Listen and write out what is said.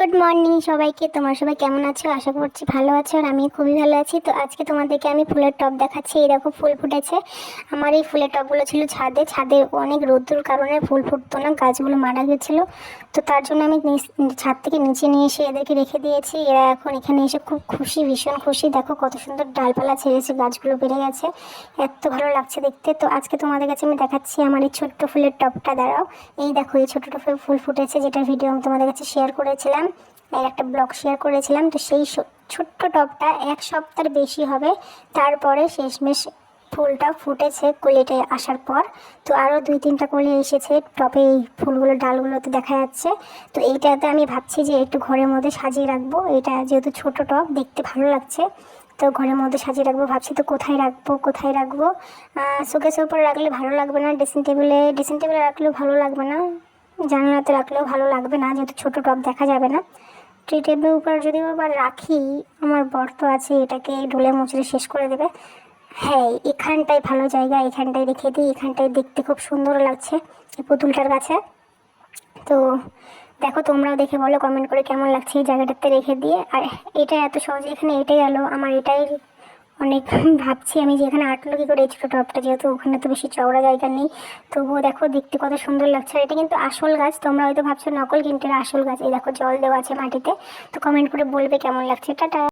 Good morning সবাইকে। তোমরা সবাই কেমন আছো? আশা করছি ভালো আছো, আর আমি খুবই ভালো আছি। তো আজকে তোমাদেরকে আমি ফুলের টব দেখাচ্ছি। এই দেখো ফুল ফুটেছে। আমার এই ফুলের টবগুলো ছিল ছাদে। ছাদে অনেক রোদ্দুর কারণে ফুল ফুটতো না, গাছগুলো মারা গেছিলো। তো তার জন্য আমি ছাদ থেকে নিচে নিয়ে এসে এদেরকে রেখে দিয়েছি। এরা এখন এখানে এসে খুব খুশি, ভীষণ খুশি। দেখো কত সুন্দর ডালপালা ছেড়েছে, গাছগুলো বেড়ে গেছে, এত ভালো লাগছে দেখতে। তো আজকে তোমাদের কাছে আমি দেখাচ্ছি আমার এই ছোট্ট ফুলের টবটা। দাঁড়াও, এই দেখো এই ছোট ছোট ফুল ফুটেছে, যেটা ভিডিও আমি তোমাদের কাছে শেয়ার করেছিলাম, এর একটা ব্লগ শেয়ার করেছিলাম। তো সেই ছোট্ট টবটা এক সপ্তাহের বেশি হবে, তারপরে শেষমেশ ফুলটা ফুটেছে কলিতে আসার পর। তো আরও 2-3টা কলি এসেছে টবে, এই ফুলগুলো ডালগুলোতে দেখা যাচ্ছে। তো এইটাতে আমি ভাবছি যে একটু ঘরের মধ্যে সাজিয়ে রাখবো। এটা যেহেতু ছোট টব, দেখতে ভালো লাগছে, তো ঘরের মধ্যে সাজিয়ে রাখবো ভাবছি। তো কোথায় রাখবো শোকেসের উপরে রাখলে ভালো লাগবে না, ড্রেসিং টেবিলে রাখলেও ভালো লাগবে না, জানালাতে রাখলেও ভালো লাগবে না, যেহেতু ছোটো টব দেখা যাবে না। ট্রি টেবিলের উপর যদি আবার রাখি, আমার বর তো আছে, এটাকে ঢুলে মুচড়ে শেষ করে দেবে। হ্যাঁ, এখানটায় ভালো জায়গা, এখানটায় রেখে দিই। এখানটায় দেখতে খুব সুন্দর লাগছে এই পুতুলটার কাছে। তো দেখো, তোমরাও দেখে বলো কমেন্ট করে কেমন লাগছে এই জায়গাটাতে রেখে দিয়ে। আর এটা এত সহজে এখানে এটাই এলো, আমার এটাই অনেক ভাবছি আমি যে এখানে আটলো কী করে এই ছোটো টবটা, যেহেতু ওখানে তো বেশি চওড়া জায়গা নেই। তবুও দেখো দেখতে কত সুন্দর লাগছে। আর এটা কিন্তু আসল গাছ, তোমরা হয়তো ভাবছো নকল, কিন্তু এটা আসল গাছ। এই দেখো জল দেওয়া আছে মাটিতে। তো কমেন্ট করে বলবে কেমন লাগছে। টাটা।